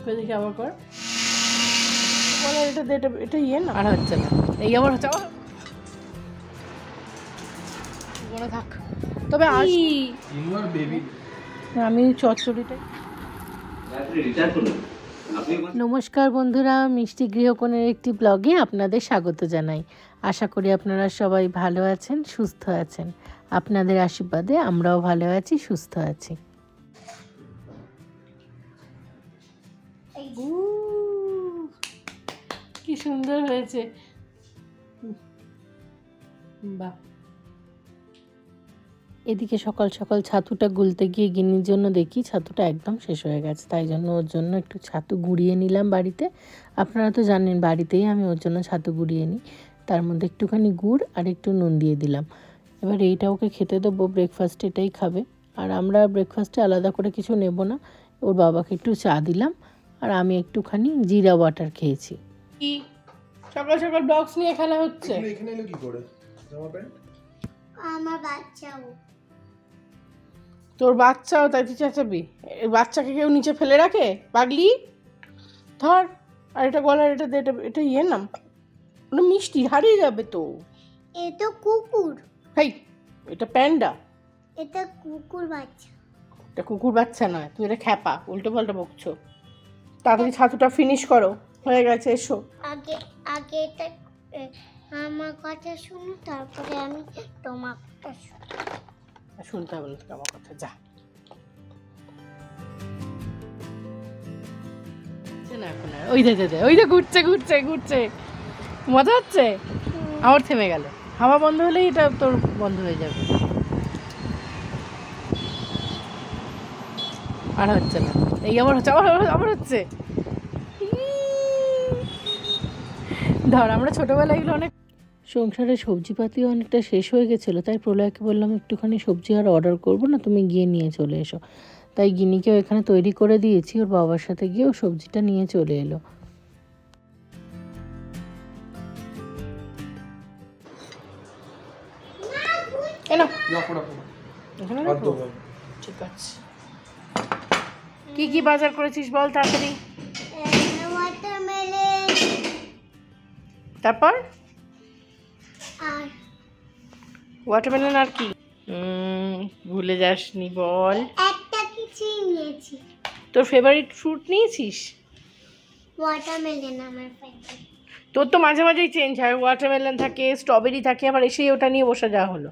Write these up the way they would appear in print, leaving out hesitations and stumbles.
দেখি আবার কর, এটা এটা এটা ইয়ে না, আর হচ্ছে না, এই আবার হচ্ছে, আবার মনে থাক। তবে আমি চচ্চড়িটাই। নমস্কার বন্ধুরা, মিষ্টি গৃহকোণের একটি ব্লগে আপনাদের স্বাগত জানাই। আশা করি আপনারা সবাই ভালো আছেন, সুস্থ আছেন। আপনাদের আশীর্বাদে আমরাও ভালো আছি, সুস্থ আছি। কি সুন্দর হয়েছে, বাহ। এদিকে সকাল সকাল ছাতুটা গুলতে গিয়ে গিন্নির জন্য দেখি ছাতুটা একদম শেষ হয়ে গেছে, তাই জন্য ওর জন্য একটু ছাতু গুঁড়িয়ে নিলাম বাড়িতে। আপনারা তো জানেন বাড়িতেই আমি ওর জন্য ছাতু গুঁড়িয়ে নিই, তার মধ্যে একটুখানি গুড় আর একটু নুন দিয়ে দিলাম। এবার এইটা ওকে খেতে দেবো, ব্রেকফাস্ট এটাই খাবে। আর আমরা ব্রেকফাস্টে আলাদা করে কিছু নেব না, ওর বাবাকে একটু চা দিলাম আর আমি একটুখানি জিরা ওয়াটার খেয়েছি। কি সকাল সকাল বক্স নিয়ে খেলা হচ্ছে? এখানে এলো কি করে? জামা প্যান্ট আমার বাচ্চাও, তোর বাচ্চাও তাই তুই চেঁচাবি? বাচ্চাকে কেউ নিচে ফেলে রাখে? পাগলি, ধর। আর এটা গলার এটা দে, এটা ইয়ে নাম, ওটা মিষ্টি, হারিয়ে যাবে তো। এটা কুকুর, হেই এটা প্যান্ডা, এটা কুকুর বাচ্চা। এটা কুকুর বাচ্চা নয়, তুই এটা খ্যাপা, উল্টো পাল্টা বকছো। তাড়াতাড়ি ছাতুটা ফিনিশ করো, হয়ে গেছে, এসো। আগে আগে এটা আমার কথা শুনো, তারপরে আমি তোমার কথা শুনি। শুনতে হবে না তোকে আমার কথা, যা। না এখন আর ওই দে ওই যে ঘুরছে ঘুরছে ঘুরছে, মজা হচ্ছে। আমার থেমে গেল, হাওয়া বন্ধ হলেই এটা তোর বন্ধ হয়ে যাবে। আর হচ্ছে না, এই আবার হচ্ছে, আবার আবার হচ্ছে। ধর, আমরা ছোটোবেলায় এগুলো অনেক, সংসারে সবজিপাতিও অনেকটা শেষ হয়ে গেছিলো, তাই প্রলয়কে বললাম একটুখানি সবজি আর অর্ডার করবো না, তুমি গিয়ে নিয়ে চলে এসো। তাই গিনিকেও এখানে তৈরি করে দিয়েছি, ওর বাবার সাথে গিয়েও সবজিটা নিয়ে চলে এলো। ঠিক আছে, কি কি বাজার করেছিস বল তাড়াতাড়ি। ওয়াটারমেলন, তারপর আর ওয়াটারমেলন আর কি? ভুলে যাসনি বল। একটা কিছু নিয়েছি। তোর ফেভারিট ফ্রুট নিয়েছিস? ওয়াটারমেলন আমার ফেভারিট। তোর তো মাঝে মাঝেই চেঞ্জ হয়, ওয়াটারমেলন থাকে, স্ট্রবেরি থাকে, আবার এসেই ওটা নিয়ে বসে যাওয়া হলো।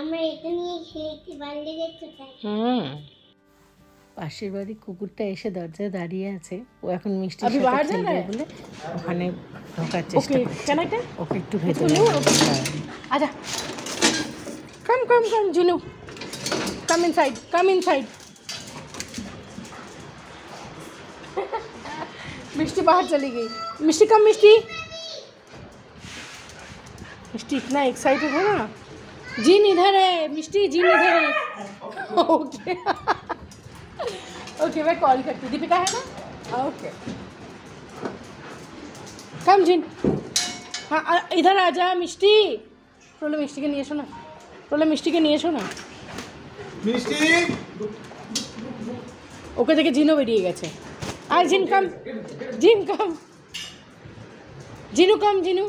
আমরা এটা নিয়ে খেলতে পারলে যেতে তাই। পাশের বাড়ির কুকুরটা এসে দরজায় দাঁড়িয়ে আছে, ও এখন মিষ্টির সাথে খেলবে বলে ওখানে ঢোকার চেষ্টা করছে। ওকে একটু ভেতরে আচ্ছা, কাম কাম কাম জিনু, কাম ইনসাইড, কাম ইনসাইড। मिष्टी बाहर चली गई। मिष्टी कम, मिष्टी मिष्टी इतना एक्साइटेड है ना। जीन इधर है, मिष्टी जीन इधर है। ओके ओके, मैं कॉल करती, दीपिका है ना? ओके कम जीन, हाँ इधर आ जा मिष्टी। टोले मिष्टी के निये शोना, टोले मिष्टी के निये शोना। মিষ্টি ওকে দেখে জিনও বেরিয়ে গেছে। আর জিন কাম, জিন কাম, জিনু কাম, জিনু।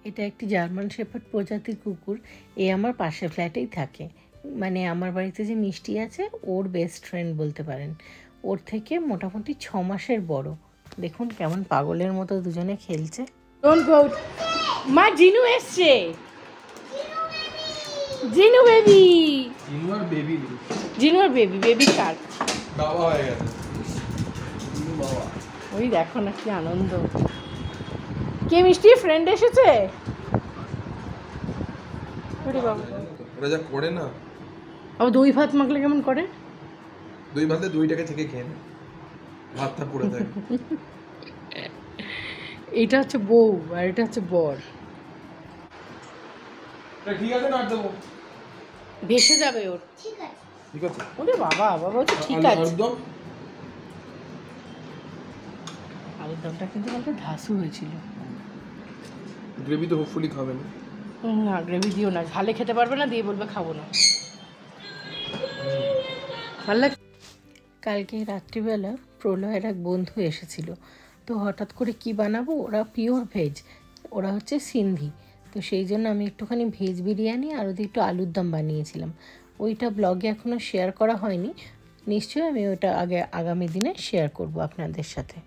এটা একটি জার্মান শেফার্ড প্রজাতির কুকুর, এ আমার পাশের ফ্ল্যাটেই থাকে। মানে আমার বাড়িতে যে মিষ্টি আছে ওর বেস্ট ফ্রেন্ড বলতে পারেন। ওর থেকে মোটামুটি 6 মাসের বড়। দেখুন কেমন পাগলের মতো দুজনে খেলছে। Don't go out. মা জিনু এসছে, জিনু বেবি, জিনু আর বেবি, জিনু আর বেবি, বেবি কার বাবা হয়ে গেছে। জিনু বাবা, ওই দেখো না কি আনন্দ। কে মিষ্টি ফ্রেন্ড এসেছে? ওরে বাবা, ওরা যা করে না। আবার দই ভাত মাখলে কেমন করে? দই ভাতে দইটাকে থেকে খেয়ে নেয়, ভাতটা পড়ে থাকে। এটা হচ্ছে বউ আর এটা হচ্ছে বর। ঠিক আছে, না দেবো, ভেসে যাবে ওর। ঠিক আছে, ঠিক আছে। ওরে বাবা, বাবা তো ঠিক আছে। একদম আলুর দমটা কিন্তু কালকে ধাসু হয়েছিল। গ্রেভি তো হোপফুলি খাবে না। না গ্রেভি দিও না, ঝালে খেতে পারবে না, দিয়ে বলবে খাবো না। ভালো লাগে। কালকে রাত্রিবেলা প্রলয়ের এক বন্ধু এসেছিল, তো হঠাৎ করে কি বানাবো, ওরা পিওর ভেজ, ওরা হচ্ছে সিন্ধি, তো সেই জন্য আমি একটুখানি ভেজ বিরিয়ানি আর ওদের একটু আলুর দম বানিয়েছিলাম। ওইটা ব্লগে এখনও শেয়ার করা হয়নি, নিশ্চয়ই আমি ওটা আগামী দিনে শেয়ার করব আপনাদের সাথে।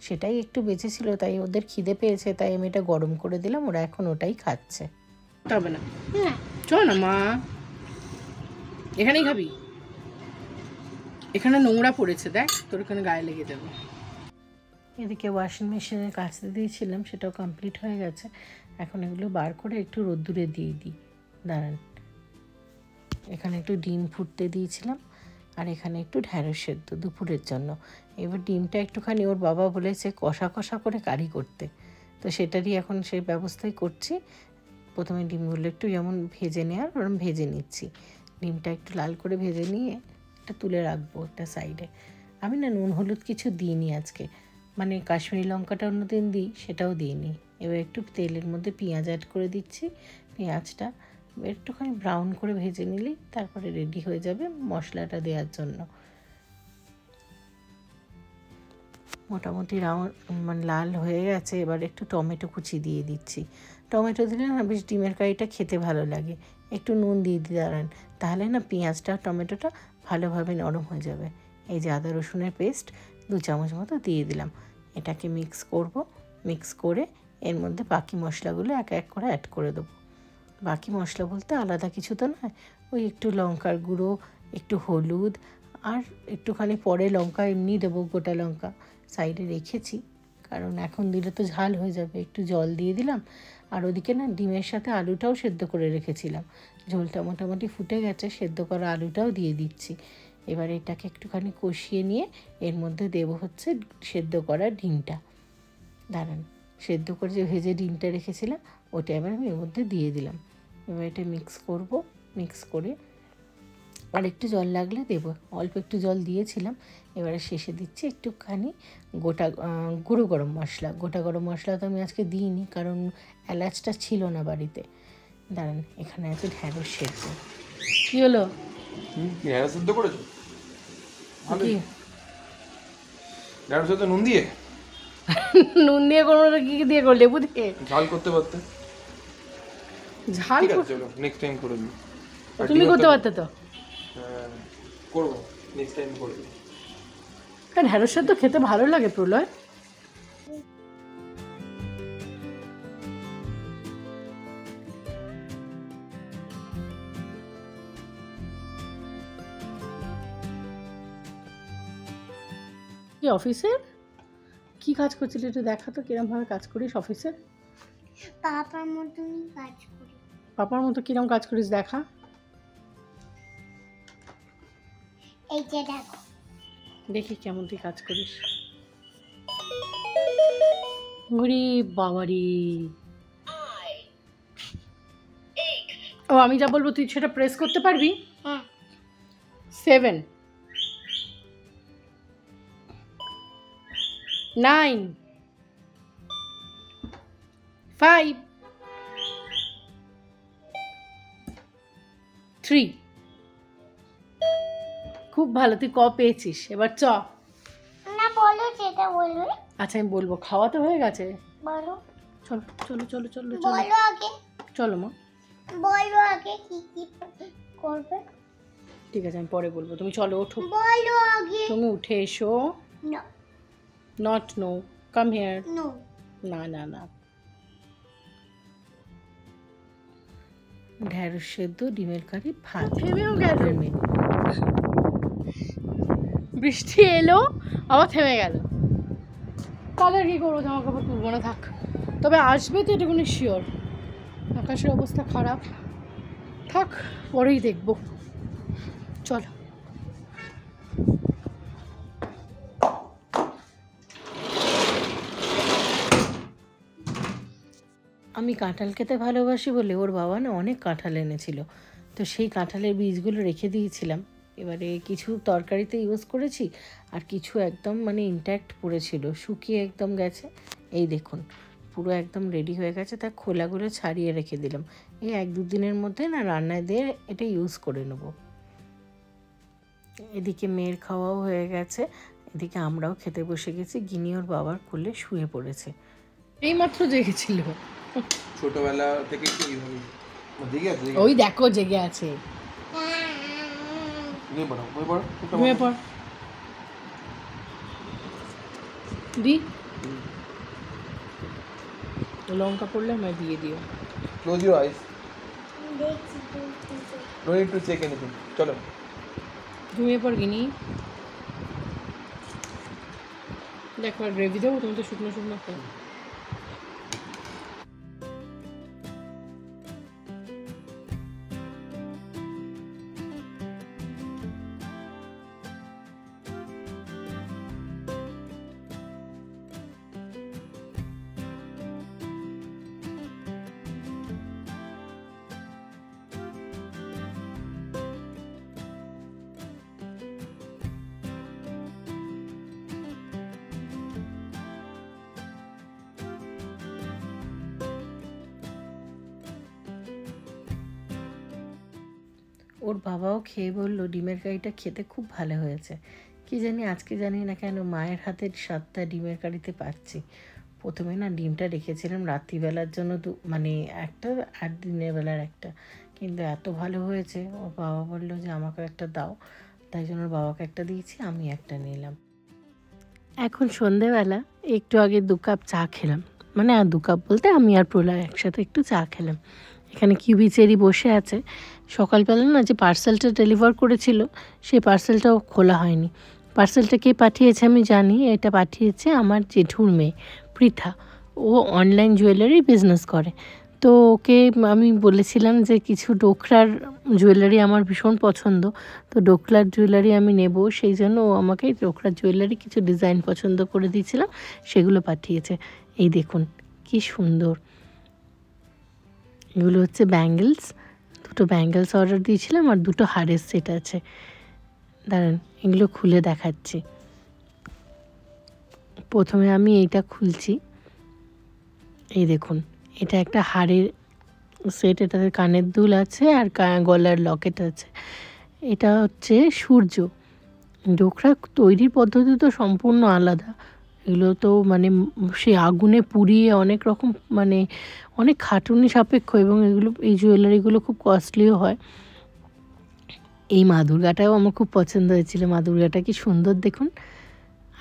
সেটাই একটু বেঁচেছিল, তাই ওদের খিদে পেয়েছে, তাই আমি এটা গরম করে দিলাম, ওরা এখন ওটাই খাচ্ছে। তবে না চল না মা, এখানেই খাবি, এখানে নোংরা পড়েছে দেখ, তোর এখানে গায়ে লেগে যাবে। এদিকে ওয়াশিং মেশিনে কাচতে দিয়েছিলাম, সেটাও কমপ্লিট হয়ে গেছে। এখন এগুলো বার করে একটু রোদ্দুরে দিয়ে দিই। দাঁড়ান, এখানে একটু ডিম ফুটতে দিয়েছিলাম, আর এখানে একটু ঢ্যাঁড়স সেদ্ধ দুপুরের জন্য। এবার ডিমটা একটুখানি ওর বাবা বলেছে কষা কষা করে কারি করতে, তো সেটারই এখন সেই ব্যবস্থাই করছি। প্রথমে ডিমগুলো একটু যেমন ভেজে নেওয়ার ওরকম ভেজে নিচ্ছি। ডিমটা একটু লাল করে ভেজে নিয়ে একটা তুলে রাখবো একটা সাইডে। আমি না নুন হলুদ কিছু দিইনি আজকে, মানে কাশ্মীরি লঙ্কাটা অন্যদিন দিই, সেটাও দিইনি। এবার একটু তেলের মধ্যে পেঁয়াজ অ্যাড করে দিচ্ছি। পেঁয়াজটা একটুখানি ব্রাউন করে ভেজে নিলেই তারপরে রেডি হয়ে যাবে মশলাটা দেওয়ার জন্য। মোটামুটি মানে লাল হয়ে গেছে, এবার একটু টমেটো কুচি দিয়ে দিচ্ছি। টমেটো দিলে না বেশ ডিমের কারিটা খেতে ভালো লাগে। একটু নুন দিয়ে দাঁড়ান, তাহলে না পেঁয়াজটা টমেটোটা ভালোভাবে নরম হয়ে যাবে। এই যে আদা রসুনের পেস্ট 2 চামচ মতো দিয়ে দিলাম। এটাকে মিক্স করব, মিক্স করে এর মধ্যে বাকি মশলাগুলো এক এক করে অ্যাড করে দেবো। বাকি মশলা বলতে আলাদা কিছু তো নয়, ওই একটু লঙ্কার গুঁড়ো, একটু হলুদ, আর একটুখানি পরে লঙ্কা এমনি দেবো, গোটা লঙ্কা সাইডে রেখেছি, কারণ এখন দিলে তো ঝাল হয়ে যাবে। একটু জল দিয়ে দিলাম, আর ওদিকে না ডিমের সাথে আলুটাও সেদ্ধ করে রেখেছিলাম। ঝোলটা মোটামুটি ফুটে গেছে, সেদ্ধ করা আলুটাও দিয়ে দিচ্ছি। এবার এটাকে একটুখানি কষিয়ে নিয়ে এর মধ্যে দেবো হচ্ছে সেদ্ধ করা ডিমটা। দাঁড়ান, সেদ্ধ করে যে ভেজে ডিমটা রেখেছিলাম ওটা এবার আমি এর মধ্যে দিয়ে দিলাম। এবার এটা মিক্স করব, মিক্স করে আর একটু জল লাগলে দেবো, অল্প একটু জল দিয়েছিলাম। এবারে শেষে দিচ্ছি একটুখানি গুঁড়ো গরম মশলা। গোটা গরম মশলা তো আমি আজকে দিইনি, কারণ এলাচটা ছিল না বাড়িতে। দাঁড়ান, এখানে আছে ঢ্যাঁড়স সেদ্ধ। কী হলো? ঢ্যাঁড়স সেদ্ধ করেছো? কি ঢ্যাঁড়স সেদ্ধ নুন দিয়ে? নুন দিয়ে করবো না, কি দিয়ে করো? লেবু দিয়ে ঝাল করতে পারতে। ঝাল? ঠিক আছে, চলো নেক্সট টাইম করে দিই। তুমি করতে পারতে তো। হ্যাঁ করবো, নেক্সট টাইম করে দিই। ঢ্যাঁড়স সেদ্ধ খেতে ভালো লাগে প্রলয়। কি অফিসে কি কাজ করছিলি একটু দেখা তো, কিরম ভাবে কাজ করিস অফিসে? পাপার মতনই কাজ করি। পাপার মতো কিরম কাজ করিস দেখা। এই যে দেখো, দেখি কেমন তুই কাজ করিস। ওরে বাবারি, ও আমি যা বলবো তুই সেটা প্রেস করতে পারবি? হ্যাঁ 7 9 5 3। খুব ভালো, তুই ক পেয়েছিস। এবার চ। না বলো, যেটা বলবে। আচ্ছা আমি বলবো, খাওয়া তো হয়ে গেছে, বলো, চলো চলো চলো চলো চলো বলো আগে, চলো মা। বলো আগে কি কি করবে। ঠিক আছে আমি পরে বলবো, তুমি চলো ওঠো, বলো আগে। তুমি উঠে এসো। No not no, come here. No না না না। ঢ্যাঁড়স সেদ্ধ, ডিমের কারি, ভাত। থেমেও গেল, বৃষ্টি এলো আবার থেমে গেল। তাহলে আর কি করবো, জামা কাপড় তুলবো না, থাক। তবে আসবে তো এটুকুনি শিওর, আকাশের অবস্থা খারাপ, থাক পরেই দেখবো। চলো। আমি কাঁঠাল খেতে ভালোবাসি বলে ওর বাবা না অনেক কাঁঠাল এনেছিল, তো সেই কাঁঠালের বীজগুলো রেখে দিয়েছিলাম। এবারে কিছু তরকারিতে ইউজ করেছি, আর কিছু একদম মানে ইনট্যাক্ট পড়েছিল, শুকিয়ে একদম গেছে। এই দেখুন পুরো একদম রেডি হয়ে গেছে, তাই খোলাগুলো ছাড়িয়ে রেখে দিলাম। এই 1-2 দিনের মধ্যে না রান্নায় দিয়ে এটা ইউজ করে নেব। এদিকে মেয়ের খাওয়াও হয়ে গেছে, এদিকে আমরাও খেতে বসে গেছি। গিনি ওর বাবার কোলে শুয়ে পড়েছে, এইমাত্র জেগেছিল। ছোটবেলা থেকে কি এইভাবে জেগে আছে? ওই দেখো জেগে আছে। ঘুমিয়ে পড় দি, লঙ্কা পড়লে আমায় দিয়ে দিও। Close your eyes. No need to check anything. চলো ঘুমিয়ে পড় গিনি। দেখো আর গ্রেভি দেবো, তুমি তো শুকনো শুকনো খাও। ওর বাবাও খেয়ে বললো ডিমের কারিটা খেতে খুব ভালো হয়েছে। কি জানি আজকে জানি না কেন মায়ের হাতের স্বাদটা ডিমের কারিতে পাচ্ছি। প্রথমে না ডিমটা রেখেছিলাম রাত্রিবেলার জন্য, মানে একটা আর দিনের বেলার একটা, কিন্তু এত ভালো হয়েছে ওর বাবা বললো যে আমাকে একটা দাও, তাই জন্য ওর বাবাকে একটা দিয়েছি, আমি একটা নিলাম। এখন সন্ধেবেলা একটু আগে 2 কাপ চা খেলাম, মানে আর 2 কাপ বলতে আমি আর প্রলয় একসাথে একটু চা খেলাম। এখানে কিউবি চেরি বসে আছে। সকালবেলা না যে পার্সেলটা ডেলিভার করেছিল সেই পার্সেলটাও খোলা হয়নি। পার্সেলটা কে পাঠিয়েছে আমি জানি, এটা পাঠিয়েছে আমার জেঠুর মেয়ে পৃথা। ও অনলাইন জুয়েলারি বিজনেস করে। তো ওকে আমি বলেছিলাম যে কিছু ডোকরার জুয়েলারি আমার ভীষণ পছন্দ, তো ডোকরার জুয়েলারি আমি নেব, সেই জন্য ও আমাকে ডোকরার জুয়েলারি কিছু ডিজাইন পছন্দ করে দিয়েছিলাম, সেগুলো পাঠিয়েছে। এই দেখুন কি সুন্দর, এগুলো হচ্ছে ব্যাঙ্গেলস। 2টো ব্যাঙ্গেলস অর্ডার দিয়েছিলাম আর 2টো হারের সেট আছে। দাঁড়ান এগুলো খুলে দেখাচ্ছি। প্রথমে আমি এইটা খুলছি। এই দেখুন এটা একটা হারের সেট, এটাতে কানের দুল আছে আর গলার লকেট আছে। এটা হচ্ছে সূর্য। ডোকরা তৈরির পদ্ধতি তো সম্পূর্ণ আলাদা। এগুলো তো মানে সে আগুনে পুড়িয়ে অনেক রকম, মানে অনেক খাটুনি সাপেক্ষ, এবং এগুলো এই জুয়েলারিগুলো খুব কস্টলিও হয়। এই মা দুর্গাটাও আমার খুব পছন্দ হয়েছিল। মা দুর্গাটা কি সুন্দর দেখুন,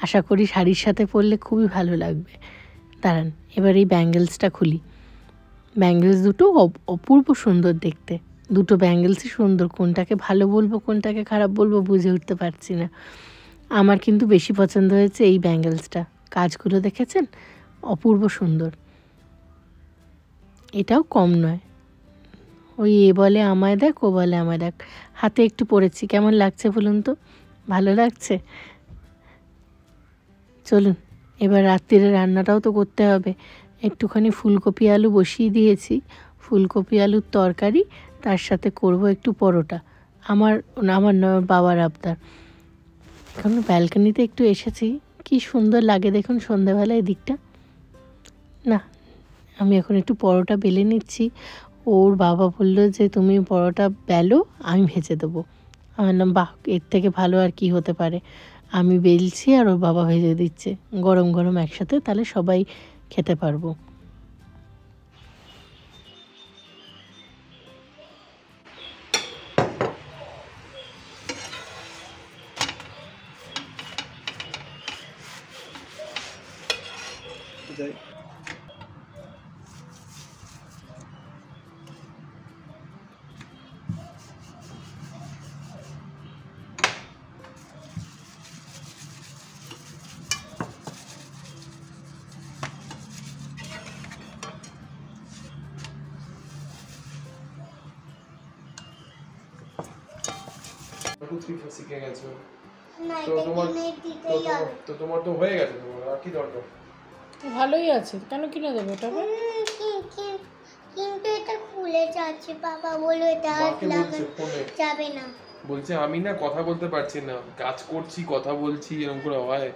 আশা করি শাড়ির সাথে পরলে খুবই ভালো লাগবে। দাঁড়ান এবার এই ব্যাঙ্গেলসটা খুলি। ব্যাঙ্গেলস দুটো অপূর্ব সুন্দর দেখতে, 2টো ব্যাঙ্গেলসই সুন্দর। কোনটাকে ভালো বলবো কোনটাকে খারাপ বলবো বুঝে উঠতে পারছি না। আমার কিন্তু বেশি পছন্দ হয়েছে এই ব্যাঙ্গেলসটা। কাজগুলো দেখেছেন, অপূর্ব সুন্দর। এটাও কম নয়। ওই এ বলে আমায় দেখ, ও বলে আমায় দেখ। হাতে একটু পরেছি, কেমন লাগছে বলুন তো? ভালো লাগছে? চলুন এবার রাত্রিরে রান্নাটাও তো করতে হবে। একটুখানি ফুলকপি আলু বসিয়ে দিয়েছি, ফুলকপি আলুর তরকারি, তার সাথে করব একটু পরোটা। আমার বাবার আবদার। এখন ব্যালকনিতে একটু এসেছি, কি সুন্দর লাগে দেখুন সন্ধ্যাবেলায় দিকটা। না আমি এখন একটু পরোটা বেলে নিচ্ছি। ওর বাবা বললো যে তুমি পরোটা বেলো, আমি ভেজে দেবো। আমার নাম বাহ, এর থেকে ভালো আর কি হতে পারে। আমি বেলছি আর ওর বাবা ভেজে দিচ্ছে গরম গরম একসাথে, তাহলে সবাই খেতে পারবো। যাই শিখে গেছো তো তোমার তো হয়ে গেছে, তোমার আর কি দরকার? ভালোই আছে, কেন কিনে দেবো এটাকে? কিন্তু এটা খুলে যাচ্ছে, বাবা বললো এটা যাবে না। বলছে আমি না কথা বলতে পারছি না, কাজ করছি কথা বলছি, এরকম করে হয়?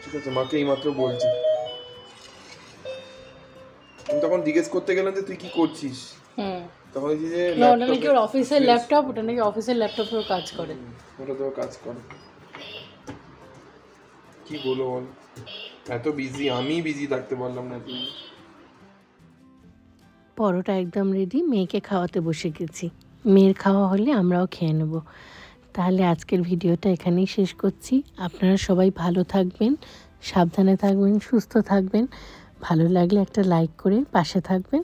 ঠিক আছে, মাকে এইমাত্র বলছি। আমি তখন জিজ্ঞেস করতে গেলাম যে তুই কি করছিস, তখন বলছি যে না, ওটা নাকি ওর অফিসের ল্যাপটপ, ওটা নাকি অফিসের ল্যাপটপেও কাজ করে। ওটা তো কাজ করে। কি বলো বল, এত বিজি, আমি বিজি থাকতে পারলাম না তুই। পরোটা একদম রেডি, মেয়েকে খাওয়াতে বসে গেছি। মেয়ের খাওয়া হলে আমরাও খেয়ে নেব। তাহলে আজকের ভিডিওটা এখানেই শেষ করছি। আপনারা সবাই ভালো থাকবেন, সাবধানে থাকবেন, সুস্থ থাকবেন। ভালো লাগলে একটা লাইক করে পাশে থাকবেন।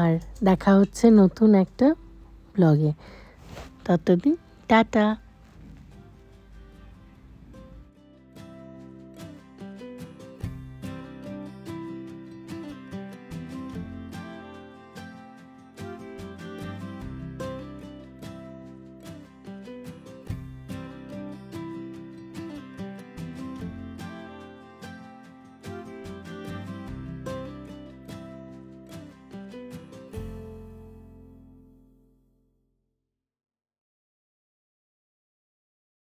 আর দেখা হচ্ছে নতুন একটা ব্লগে। ততদিন টাটা।